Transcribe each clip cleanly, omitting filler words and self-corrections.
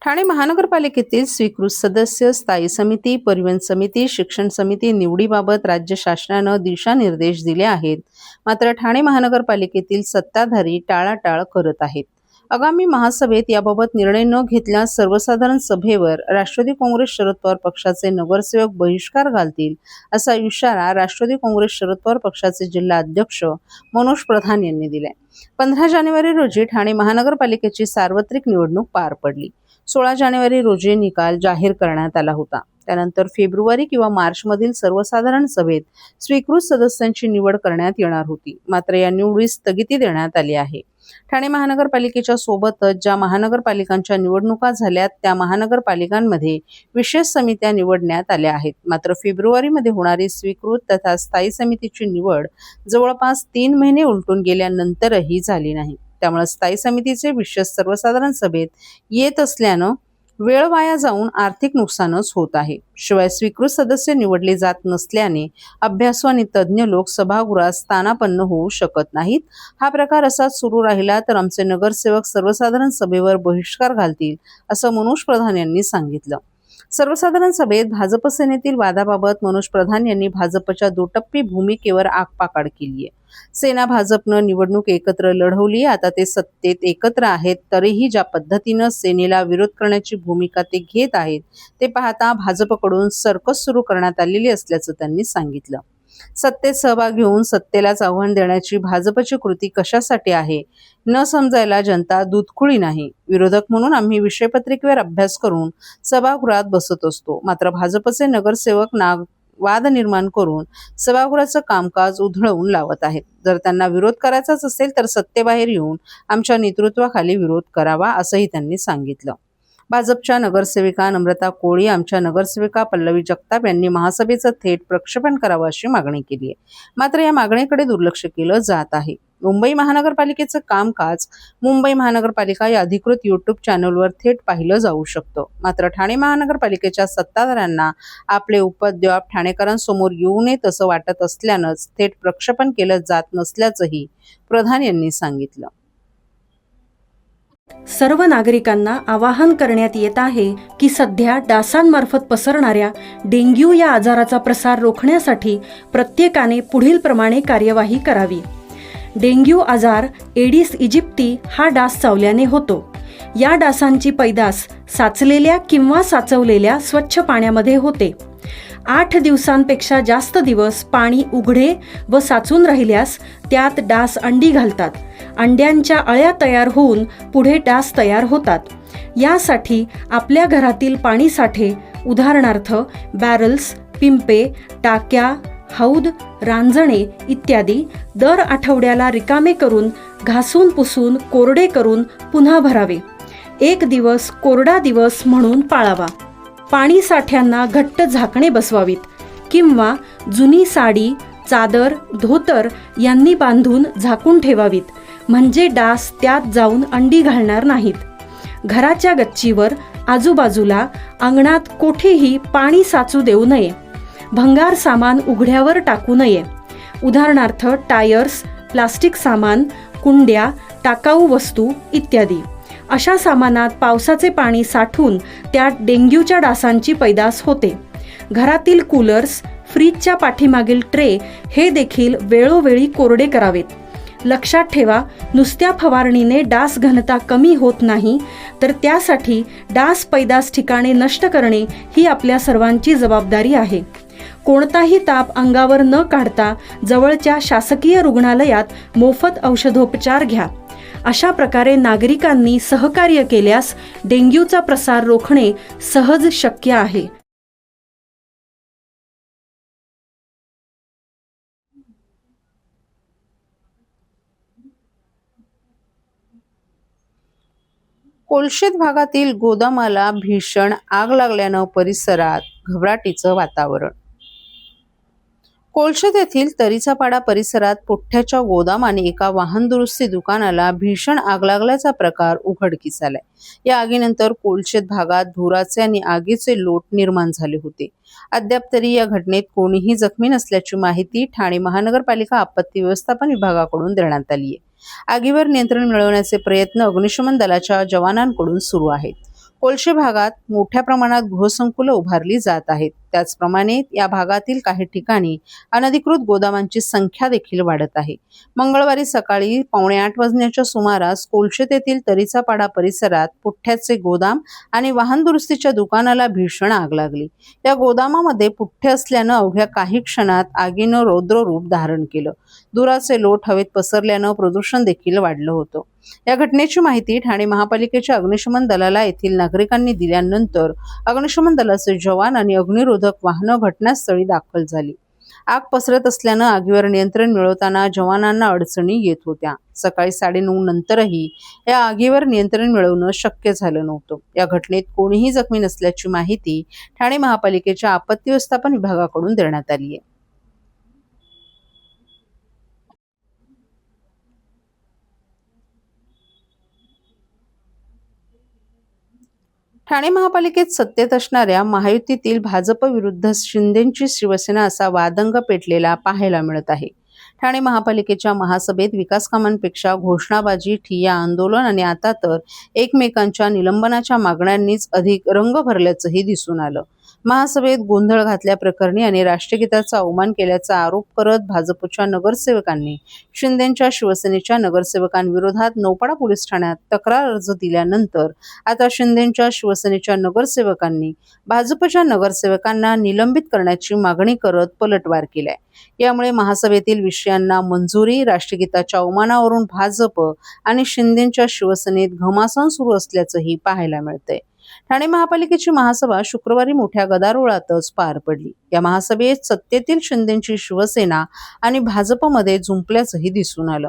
ठाणे महानगरपालिकेतील स्वीकृत सदस्य, स्थायी समिती, परिवहन समिती, शिक्षण समिती निवडीबाबत राज्य शासनानं दिशानिर्देश दिले आहेत. मात्र ठाणे महानगरपालिकेतील सत्ताधारी टाळाटाळ करत आहेत. आगामी महासभेत याबाबत निर्णय न घेतल्यास सर्वसाधारण सभेवर राष्ट्रवादी काँग्रेस शरद पवार पक्षाचे नगरसेवक बहिष्कार घालतील, असा इशारा राष्ट्रवादी काँग्रेस शरद पवार पक्षाचे जिल्हा अध्यक्ष मनोज प्रधान यांनी दिलाय. 15 जानेवारी रोजी ठाणे महानगरपालिकेची सार्वत्रिक निवडणूक पार पडली. 16 जानेवारी रोजी निकाल जाहीर करण्यात आला होता. त्यानंतर फेब्रुवारी किंवा मार्चमधील सर्वसाधारण सभेत स्वीकृत सदस्यांची निवड करण्यात येणार होती. मात्र या निवडीस स्थगिती देण्यात आली आहे. ठाणे महानगरपालिकेच्या सोबतच ज्या महानगरपालिकांच्या निवडणुका झाल्यात त्या महानगरपालिकांमध्ये विशेष समित्या निवडण्यात आल्या आहेत. मात्र फेब्रुवारीमध्ये होणारी स्वीकृत तथा स्थायी समितीची निवड जवळपास 3 महिने उलटून गेल्यानंतरही झाली नाही. त्यामुळे स्थायी समितीचे विशेष सर्वसाधारण सभेत येत असल्यानं वेळ वाया जाऊन आर्थिक नुकसानच होत आहे. शिवाय स्वीकृत सदस्य निवडले जात नसल्याने अभ्यासू आणि तज्ज्ञ लोक सभागृहात स्थानापन्न होऊ शकत नाहीत. हा प्रकार असाच सुरू राहिला तर आमचे नगरसेवक सर्वसाधारण सभेवर बहिष्कार घालतील, असं मनोज प्रधान यांनी सांगितलं. सर्वसाधारण सभेत भाजप सेनेतील वादाबाबत मनोज प्रधान यांनी भाजपच्या दुटप्पी भूमिकेवर आगपाकाड केली आहे. सेना भाजपनं निवडणूक एकत्र लढवली, आता ते सत्तेत एकत्र आहेत, तरीही ज्या पद्धतीनं सेनेला विरोध करण्याची भूमिका ते घेत आहेत ते पाहता भाजपकडून सर्कस सुरू करण्यात आलेली असल्याचं त्यांनी सांगितलं. सत्तेत सहभाग घेऊन सत्तेलाच आव्हान देण्याची भाजपची कृती कशासाठी आहे न समजायला जनता दूधखुळी नाही. विरोधक म्हणून आम्ही विषयपत्रिकेवर अभ्यास करून सभागृहात बसत असतो, मात्र भाजपचे नगरसेवक वाद निर्माण करून सभागृहाचं कामकाज उधळवून लावत आहेत. जर त्यांना विरोध करायचाच असेल तर सत्तेबाहेर येऊन आमच्या नेतृत्वाखाली विरोध करावा, असंही त्यांनी सांगितलं. भाजपच्या नगरसेविका नम्रता कोळी, आमच्या नगरसेविका पल्लवी जगताप यांनी महासभेचं थेट प्रक्षेपण करावं अशी मागणी केली आहे. मात्र या मागणीकडे दुर्लक्ष केलं जात आहे. मुंबई महानगरपालिकेचं कामकाज मुंबई महानगरपालिका या अधिकृत YouTube चॅनलवर थेट पाहिलं जाऊ शकतं. मात्र ठाणे महानगरपालिकेच्या सत्ताधाऱ्यांना आपले उपद्व्याप ठाणेकरांसमोर येऊ नयेत असं वाटत असल्यानंच थेट प्रक्षेपण केलं जात नसल्याचंही प्रधान यांनी सांगितलं. सर्व नागरिकांना आवाहन करण्यात येत आहे की सध्या डासांमार्फत पसरणाऱ्या डेंग्यू या आजाराचा प्रसार रोखण्यासाठी प्रत्येकाने पुढील प्रमाणे कार्यवाही करावी. डेंग्यू आजार एडिस इजिप्ती हा डास चावल्याने होतो. या डासांची पैदास साचलेल्या किंवा साचवलेल्या स्वच्छ पाण्यामध्ये होते. 8 दिवसांपेक्षा जास्त दिवस पाणी उघडे व साचून राहिल्यास त्यात डास अंडी घालतात. अंड्यांच्या अळ्या तयार होऊन पुढे डास तयार होतात. यासाठी आपल्या घरातील पाणी साठे, उदाहरणार्थ बॅरल्स, पिंपे, टाक्या, हौद, रांजणे इत्यादी दर आठवड्याला रिकामे करून घासून पुसून कोरडे करून पुन्हा भरावे. 1 दिवस कोरडा दिवस म्हणून पाळावा. पाणी साठ्यांना घट्ट झाकणे बसवावीत किंवा जुनी साडी, चादर, धोतर यांनी बांधून झाकून ठेवावीत, म्हणजे डास त्यात जाऊन अंडी घालणार नाहीत. घराच्या गच्चीवर, आजूबाजूला, अंगणात कोठेही पाणी साचू देऊ नये. भंगार सामान उघड्यावर टाकू नये. उदाहरणार्थ टायर्स, प्लास्टिक सामान, कुंड्या, टाकाऊ वस्तू इत्यादी. अशा सामानात पावसाचे पाणी साठून त्यात डेंग्यूच्या डासांची पैदास होते. घरातील कूलर्स, फ्रीजच्या पाठीमागील ट्रे हे देखील वेळोवेळी कोरडे करावेत. लक्षात ठेवा, नुसत्या फवारणीने डास घनता कमी होत नाही, तर त्यासाठी डास पैदास ठिकाणे नष्ट करणे ही आपल्या सर्वांची जबाबदारी आहे. कोणताही ताप अंगावर न काढता जवळच्या शासकीय रुग्णालयात मोफत औषधोपचार घ्या. अशा प्रकारे नागरिकांनी सहकार्य केल्यास डेंग्यूचा प्रसार रोखणे सहज शक्य आहे. कोलशेत भागातील गोदामाला भीषण आग लागल्यानं परिसरात घबराटीचं वातावरण. कोलशेत येथील तरीचापाडा परिसरात पुठ्ठ्याच्या गोदाम आणि एका वाहन दुरुस्ती दुकानाला भीषण आग लागल्याचा प्रकार उघडकीस आलाय. या आगीनंतर कोलशेत भागात धुराचे आणि आगीचे लोट निर्माण झाले होते. अद्याप तरी या घटनेत कोणीही जखमी नसल्याची माहिती ठाणे महानगरपालिका आपत्ती व्यवस्थापन विभागाकडून देण्यात आली आहे. आगीवर नियंत्रण मिळवण्याचे प्रयत्न अग्निशमन दलाच्या जवानांकडून सुरू आहेत. कोळशे भागात मोठ्या प्रमाणात गृहसंकुलं उभारली जात आहेत. त्याचप्रमाणे या भागातील काही ठिकाणी अनधिकृत गोदामांची संख्या देखील वाढत आहे. मंगळवारी सकाळी 7:45 वाजण्याच्या सुमारास कोळशे येथील तरीचा पाडा परिसरात पुठ्ठ्याचे गोदाम आणि वाहन दुरुस्तीच्या दुकानाला भीषण आग लागली. या गोदामामध्ये पुठ्ठे असल्यानं अवघ्या काही क्षणात आगीनं रौद्र रूप धारण केलं. धुराचे लोट हवेत पसरल्यानं प्रदूषण देखील वाढलं होतं. या घटनेची माहिती ठाणे महापालिकेच्या अग्निशमन दलाला येथील नागरिकांनी दिल्यानंतर अग्निशमन दलाचे जवान आणि अग्निरोधक वाहनं घटनास्थळी दाखल झाली. आग पसरत असल्यानं आगीवर नियंत्रण मिळवताना जवानांना अडचणी येत होत्या. सकाळी 9:30 नंतरही या आगीवर नियंत्रण मिळवणं शक्य झालं नव्हतं. या घटनेत कोणीही जखमी नसल्याची माहिती ठाणे महापालिकेच्या आपत्ती व्यवस्थापन विभागाकडून देण्यात आली आहे. ठाणे महापालिकेत सत्तेत असणाऱ्या महायुतीतील भाजप विरुद्ध शिंदेची शिवसेना असा वादंग पेटलेला पाहायला मिळत आहे. ठाणे महापालिकेच्या महासभेत विकास कामांपेक्षा घोषणाबाजी, ठिय्या आंदोलन आणि आता तर एकमेकांच्या निलंबनाच्या मागण्यांनीच अधिक रंग भरल्याचंही दिसून आलं. महासभेत गोंधळ घातल्याप्रकरणी आणि राष्ट्रगीताचा अवमान केल्याचा आरोप करत भाजपच्या नगरसेवकांनी शिंदेच्या शिवसेनेच्या नगरसेवकांविरोधात नौपाडा पोलीस ठाण्यात तक्रार अर्ज दिल्यानंतर आता शिंदेच्या शिवसेनेच्या नगरसेवकांनी भाजपच्या नगरसेवकांना निलंबित करण्याची मागणी करत पलटवार केलाय. यामुळे महासभेतील विषयांना मंजुरी, राष्ट्रगीताच्या अवमानावरून भाजप आणि शिंदेच्या शिवसेनेत घमासान सुरू असल्याचंही पाहायला मिळतंय. ठाणे महापालिकेची महासभा शुक्रवारी मोठ्या गदारोळातच पार पडली. या महासभेत सत्तेतील शिंदेची शिवसेना आणि भाजपमध्ये जुंपल्याचंही दिसून आलं.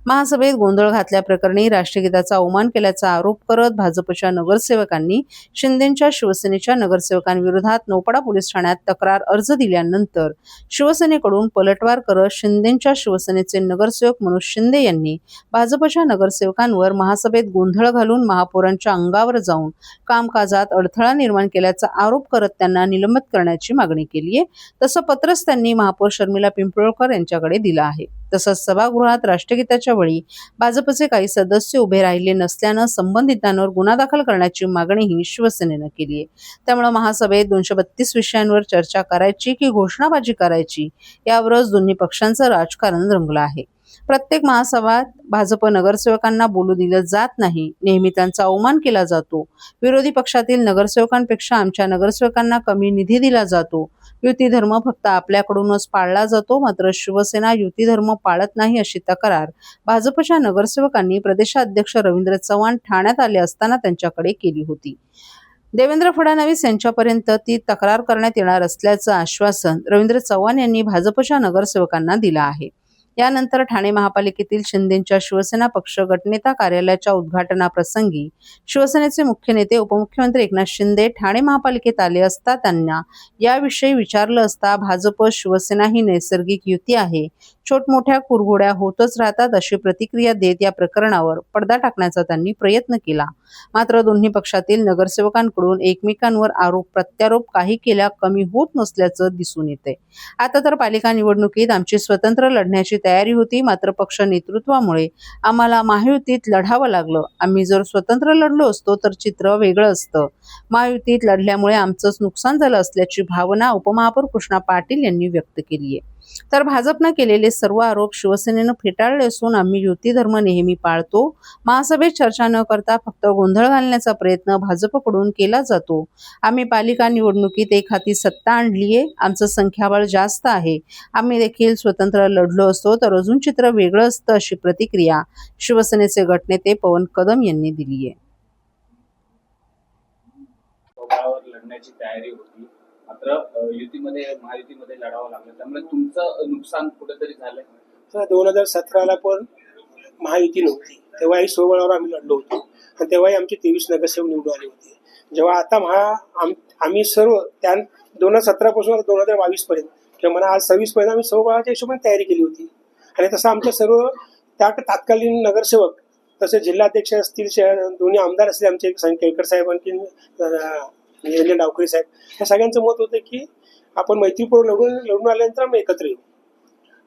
महासभेत गोंधळ घातल्याप्रकरणी राष्ट्रगीताचा अवमान केल्याचा आरोप करत भाजपच्या नगरसेवकांनी शिंदेच्या शिवसेनेच्या नगरसेवकांविरोधात नौपाडा पोलीस ठाण्यात तक्रार अर्ज दिल्यानंतर शिवसेनेकडून पलटवार करत शिंदेच्या शिवसेनेचे नगरसेवक मनोज शिंदे यांनी भाजपच्या नगरसेवकांवर महासभेत गोंधळ घालून महापौरांच्या अंगावर जाऊन कामकाजात अडथळा निर्माण केल्याचा आरोप करत त्यांना निलंबित करण्याची मागणी केली आहे. तसं पत्रच त्यांनी महापौर शर्मिला पिंपळकर यांच्याकडे दिलं आहे. तसंच सभागृहात राष्ट्रगीताच्या वेळी भाजपचे काही सदस्य उभे राहिले नसल्यानं संबंधितांवर गुन्हा दाखल करण्याची मागणीही शिवसेनेनं केली आहे. त्यामुळे महासभेत 232 विषयांवर चर्चा करायची की घोषणाबाजी करायची यावरच दोन्ही पक्षांचं राजकारण रंगलं आहे. प्रत्येक महासभात भाजप नगरसेवकांना बोलू दिलं जात नाही, नेहमी त्यांचा अवमान केला जातो. विरोधी पक्षातील नगरसेवकांपेक्षा आमच्या नगरसेवकांना कमी निधी दिला जातो. युती धर्म फक्त आपल्याकडूनच पाळला जातो, मात्र शिवसेना युती धर्म पाळत नाही अशी तक्रार भाजपच्या नगरसेवकांनी प्रदेशाध्यक्ष रवींद्र चव्हाण ठाण्यात आले असताना त्यांच्याकडे केली होती. देवेंद्र फडणवीस यांच्यापर्यंत ती तक्रार करण्यात येणार असल्याचं आश्वासन रवींद्र चव्हाण यांनी भाजपच्या नगरसेवकांना दिलं आहे. यानंतर ठाणे महापालिकेतील शिंदेच्या शिवसेना पक्ष गटनेता कार्यालयाच्या उद्घाटनाप्रसंगी शिवसेनेचे मुख्य नेते उपमुख्यमंत्री एकनाथ शिंदे ठाणे महापालिकेत आले असता त्यांना याविषयी विचारलं असता भाजप शिवसेना ही नैसर्गिक युती आहे, छोटमोठ्या कुरघोड्या होतच राहतात अशी प्रतिक्रिया देत या प्रकरणावर पडदा टाकण्याचा त्यांनी प्रयत्न केला. मात्र दोन्ही पक्षातील नगरसेवकांकडून एकमेकांवर आरोप प्रत्यारोप काही केल्या कमी होत नसल्याचं दिसून येते. आता तर पालिका निवडणुकीत आमची स्वतंत्र लढण्याची तयारी होती, मात्र पक्ष नेतृत्वामुळे आम्हाला महायुतीत लढावं लागलं. आम्ही जर स्वतंत्र लढलो असतो तर चित्र वेगळं असतं. महायुतीत लढल्यामुळे आमचंच नुकसान झालं असल्याची भावना उपमहापौर कृष्णा पाटील यांनी व्यक्त केली आहे. तर भाजपनं केलेले सर्व आरोप शिवसेनेनं फेटाळले असून आम्ही युती धर्म नेहमी पाळतो. महासभेत चर्चा न करता फक्त गोंधळ घालण्याचा प्रयत्न भाजपकडून केला जातो. आम्ही पालिका निवडणुकीत एक हाती सत्ता आणलीये, आमचं संख्याबळ जास्त आहे. आम्ही देखील स्वतंत्र लढलो असतो तर अजून चित्र वेगळं असतं अशी प्रतिक्रिया शिवसेनेचे गटनेते पवन कदम यांनी दिली आहे. लढण्याची तयारी होती, मात्र महायुतीमध्ये लढावं लागलं, त्यामुळे तुमचं नुकसान कुठेतरी झालंय. 2017ला पण महायुती नव्हती, तेव्हाही स्वबळावर आम्ही लढलो होतो आणि तेव्हाही आमचे 23 नगरसेवक निवडून आले होते. जेव्हा आता आम्ही सर्व त्या 2017 पासून 2022 पर्यंत किंवा म्हणा आज 26 पर्यंत आम्ही स्वबळाच्या हिशोबाने तयारी केली होती. आणि तसं आमच्या सर्व त्या तत्कालीन नगरसेवक तसे जिल्हाध्यक्ष असतील, दोन्ही आमदार असतील आमचे केळकर साहेब आणखी डावकरी साहेब, या सगळ्यांचं मत होतं की आपण मैत्रीपूर्वक लढून आल्यानंतर आम्ही एकत्र येऊ.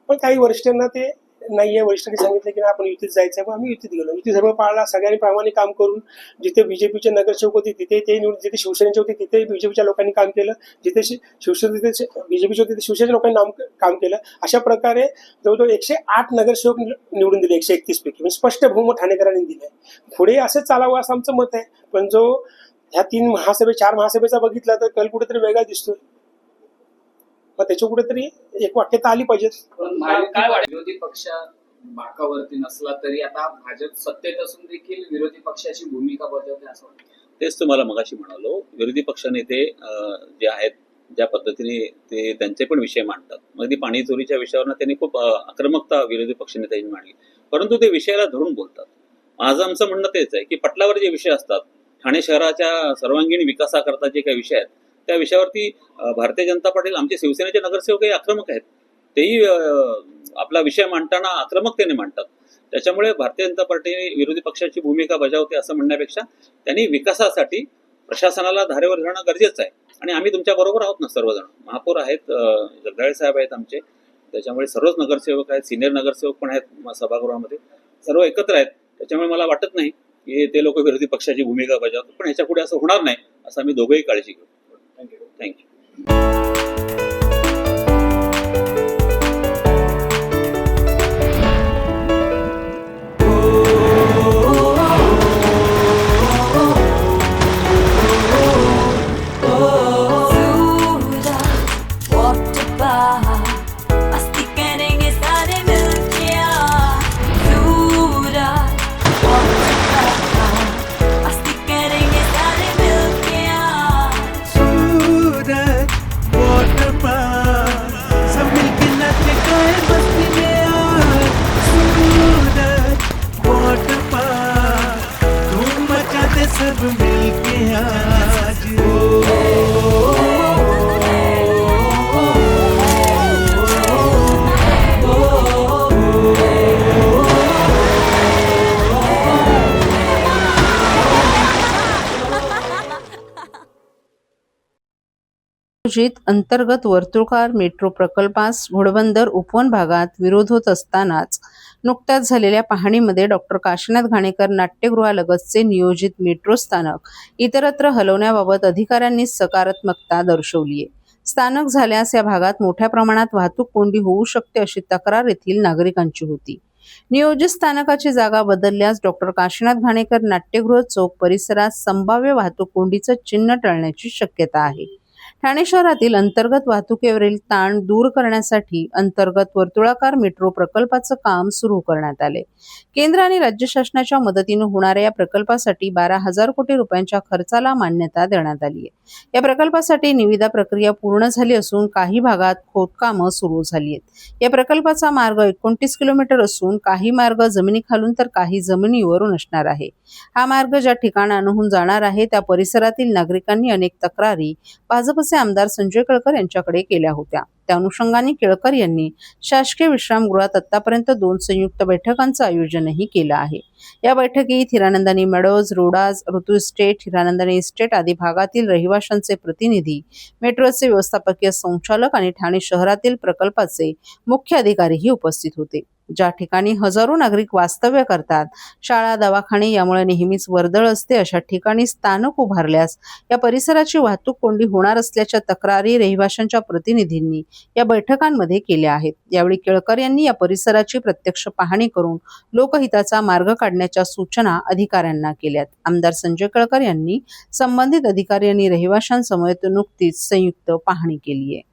पण काही वरिष्ठांना ते नाहीये, वरिष्ठांनी सांगितलं की नाही आपण युतीत जायचं, मग आम्ही युतीत गेलो. युती धर्म पाळला, सगळ्यांनी प्रामाणिक काम करून. जिथे बीजेपीचे नगरसेवक होते तिथे ते निवडून, जिथे शिवसेनेचे होते तिथे बीजेपीच्या लोकांनी काम केलं, जिथे शिवसेने तिथे बीजेपीचे होते तिथे शिवसेनेच्या लोकांनी काम केलं. अशा प्रकारे जवळजवळ 108 नगरसेवक निवडून दिले 131 पैकी, म्हणजे स्पष्ट बहुमत ठाणेकरांनी दिलंय. पुढे असं चालावं असं आमचं मत आहे. पण जो ह्या 4 महासभेचा बघितला तर कल कुठेतरी वेगळा दिसतोय. मग त्याच्या कुठेतरी एक वाक्यता आली पाहिजे. पण काय वाटतं, विरोधी पक्ष बाकावरती नसला तरी आता भाजप सत्तेत असून देखील विरोधी पक्षाची भूमिका बजावते असं वाटतं? तेच तुम्हाला मगाशी म्हणालो, विरोधी पक्षनेते जे आहेत ज्या पद्धतीने ते त्यांचे पण विषय मांडतात. मग ती पाणी चोरीच्या विषयावर त्यांनी खूप आक्रमकता विरोधी पक्षनेत्यांनी मांडली, परंतु ते विषयाला धरून बोलतात. माझं आमचं म्हणणं तेच आहे की पटलावर जे विषय असतात, ठाणे शहराच्या सर्वांगीण विकासाकरता जे काही विषय आहेत त्या विषयावरती भारतीय जनता पार्टी, आमचे शिवसेनेचे नगरसेवकही आक्रमक आहेत. तेही आपला विषय मांडताना आक्रमकतेने मांडतात. त्याच्यामुळे भारतीय जनता पार्टी विरोधी पक्षाची भूमिका बजावते असं म्हणण्यापेक्षा त्यांनी विकासासाठी प्रशासनाला धारेवर घेणं गरजेचं आहे. आणि आम्ही तुमच्या बरोबर आहोत ना, सर्वजण. महापौर आहेत, जगदाळे साहेब आहेत आमचे, त्याच्यामुळे सर्वच नगरसेवक आहेत, सिनियर नगरसेवक पण आहेत सभागृहामध्ये, सर्व एकत्र आहेत. त्याच्यामुळे मला वाटत नाही की ते लोक विरोधी पक्षाची भूमिका बजावतात. पण ह्याच्या पुढे असं होणार नाही असं आम्ही दोघंही काळजी घेऊ. थँक्यू. मस्ती करेंगे सारे मिलके मस्ती करेंगे सारे मिलके सूरज वाटर पार्क सब मिलके नाचे गाए मस्ती में आज। सूरज वाटर पार्क धूम मचाते सब मिलके आज। आयोजित अंतर्गत वर्तुळकार मेट्रो प्रकल्पास घोडबंदर उपवन भागात विरोध होत असतानाच नुकत्याच झालेल्या पाहणीमध्ये डॉक्टर काशीनाथ घाणेकर नाट्यगृहालगतचे नियोजित मेट्रो स्थानक इतरत्र हलवण्याबाबत अधिकाऱ्यांनी सकारात्मकता दर्शवली आहे. स्थानक झाल्यास या भागात मोठ्या प्रमाणात वाहतूक कोंडी होऊ शकते अशी तक्रार येथील नागरिकांची होती. नियोजित स्थानकाची जागा बदलल्यास डॉक्टर काशीनाथ घाणेकर नाट्यगृह चौक परिसरात संभाव्य वाहतूक कोंडीचं चिन्ह टळण्याची शक्यता आहे. ठाणे शहरातील अंतर्गत वाहतुकीवरील ताण दूर करण्यासाठी अंतर्गत वर्तुळाकार मेट्रो प्रकल्पाचं काम सुरू करण्यात आले. केंद्र आणि राज्य शासनाच्या मदतीने होणाऱ्या या प्रकल्पासाठी 12,000 कोटी रुपयांच्या खर्चाला मान्यता देण्यात आली आहे. या प्रकल्पासाठी निविदा प्रक्रिया पूर्ण झाली असून काही भागात खोदकामं सुरू झाली आहेत. या प्रकल्पाचा मार्ग 29 किलोमीटर असून काही मार्ग जमिनीखालून तर काही जमिनीवरून असणार आहे. हा मार्ग ज्या ठिकाणाहून जाणार आहे त्या परिसरातील नागरिकांनी अनेक तक्रारी भाजपचे आमदार संजय केळकर यांच्याकडे केल्या होत्या. त्या अनुषंगाने केळकर यांनी शासकीय विश्रामगृहात आतापर्यंत 2 संयुक्त बैठकांचं आयोजनही केलं आहे. या बैठकीत हिरानंदानी मेडोज, रोडाज, ऋतू इस्टेट, हिरानंदानी इस्टेट आदी भागातील रहिवाशांचे प्रतिनिधी, मेट्रोचे व्यवस्थापकीय संचालक आणि ठाणे शहरातील प्रकल्पाचे मुख्य अधिकारीही उपस्थित होते. ज्या ठिकाणी हजारो नागरिक वास्तव्य करतात, शाळा, दवाखाने यामुळे नेहमीच वर्दळ असते, अशा ठिकाणी स्थानक उभारल्यास या परिसराची वाहतूक कोंडी होणार असल्याच्या तक्रारी रहिवाशांच्या प्रतिनिधींनी या बैठकांमध्ये केल्या आहेत. यावेळी केळकर यांनी या परिसराची प्रत्यक्ष पाहणी करून लोकहिताचा मार्ग काढण्याच्या सूचना अधिकाऱ्यांना केल्यात. आमदार संजय केळकर यांनी संबंधित अधिकारी आणि रहिवाशांसमवेत नुकतीच संयुक्त पाहणी केली आहे.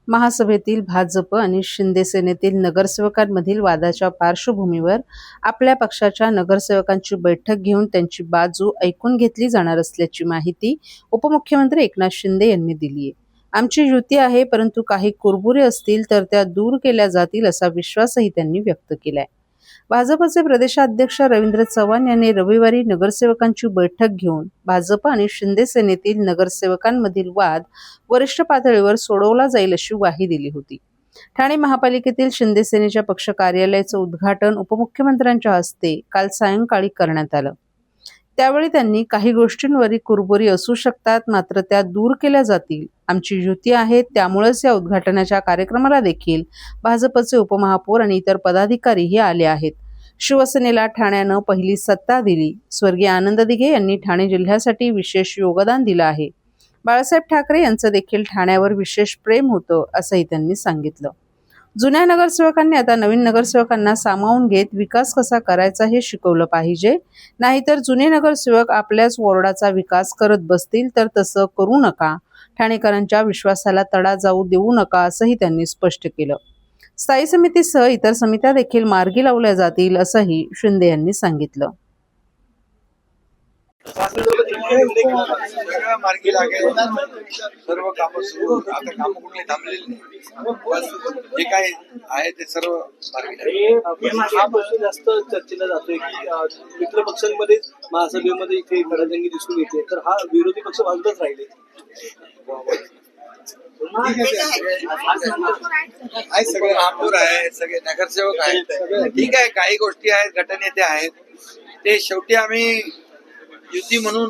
महासभेतील भाजप आणि शिंदे सेनेतील नगरसेवकांमधील वादाच्या पार्श्वभूमीवर आपल्या पक्षाच्या नगरसेवकांची बैठक घेऊन त्यांची बाजू ऐकून घेतली जाणार असल्याची माहिती उपमुख्यमंत्री एकनाथ शिंदे यांनी दिली आहे. आमची युती आहे, परंतु काही कुरबुरे असतील तर त्या दूर केल्या जातील असा विश्वासही त्यांनी व्यक्त केलाय. भाजपचे प्रदेशाध्यक्ष रवींद्र चव्हाण यांनी रविवारी नगरसेवकांची बैठक घेऊन भाजप आणि शिंदे सेनेतील नगरसेवकांमधील वाद वरिष्ठ पातळीवर सोडवला जाईल अशी ग्वाही दिली होती. ठाणे महापालिकेतील शिंदे सेनेच्या पक्ष कार्यालयाचं उद्घाटन उपमुख्यमंत्र्यांच्या हस्ते काल सायंकाळी करण्यात आलं. त्यावेळी त्यांनी काही गोष्टींवरील कुरबुरी असू शकतात मात्र त्या दूर केल्या जातील. आमची युती आहे त्यामुळेच या उद्घाटनाच्या कार्यक्रमाला देखील भाजपचे उपमहापौर आणि इतर पदाधिकारीही आले आहेत. शिवसेनेला ठाण्यानं पहिली सत्ता दिली. स्वर्गीय आनंद दिघे यांनी ठाणे जिल्ह्यासाठी विशेष योगदान दिलं आहे. बाळासाहेब ठाकरे यांचं देखील ठाण्यावर विशेष प्रेम होतं असंही त्यांनी सांगितलं. जुन्या नगरसेवकांनी आता नवीन नगरसेवकांना सामावून घेत विकास कसा करायचा हे शिकवलं पाहिजे. नाहीतर जुने नगरसेवक आपल्याच वॉर्डाचा विकास करत बसतील तर तसं करू नका. ठाणेकरांच्या विश्वासाला तडा जाऊ देऊ नका असंही त्यांनी स्पष्ट केलं. स्थायी समितीसह इतर समित्या देखील मार्गी लावल्या जातील असंही शिंदे यांनी सांगितलं. सगळं मार्गी लागेल. सर्व कामं सुरू, आता कामं कुठली थांबलेली नाही. बस जे काय आहे ते सर्व मार्गी लागेल. हा प्रश्न जास्त चर्चेला जातोय की मित्र पक्षांमध्ये महासभेमध्ये इथे खडाजंगी दिसून येते, तर हा विरोधी पक्ष बाजूलाच राहिले. आहे सगळे महापौर आहे, सगळे नगरसेवक आहेत. ठीक आहे, काही गोष्टी आहेत, गटनेते आहेत, ते शेवटी आम्ही युती म्हणून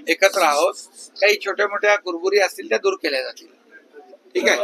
एकत्र आहोत. काही छोट्या मोठ्या कुरबुरी असतील त्या दूर केल्या जातील. ठीक आहे.